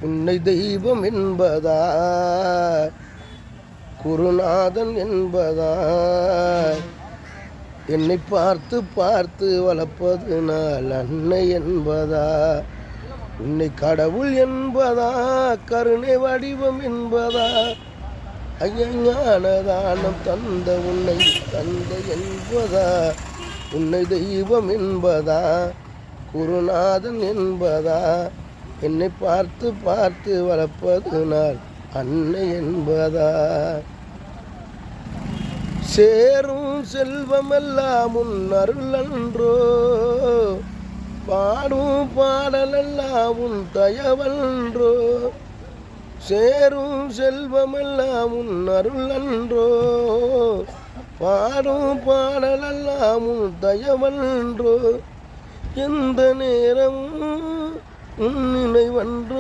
உன்னை தெய்வம் என்பதா குருநாதன் என்பதா என்னை பார்த்து பார்த்து வளர்ப்பது நாள் அன்னை என்பதா உன்னை கடவுள் என்பதா கருணை வடிவம் என்பதா ஐயஞானதானம் தந்த உன்னை தந்தை என்பதா உன்னை தெய்வம் என்பதா குருநாதன் என்பதா என்னை பார்த்து பார்த்து வளர்ப்பது நாள் அன்னை என்பதா சேரும் செல்வமெல்லாம் உன் அருளன்றோ பாடும் பாடலெல்லாம் உன் தயவன்றோ சேரும் செல்வமெல்லாம் உன் அருளன்றோ பாடும் பாடலெல்லாம் உன் தயவன்றோ எந்த நேரம் உன் நினைவன்றோ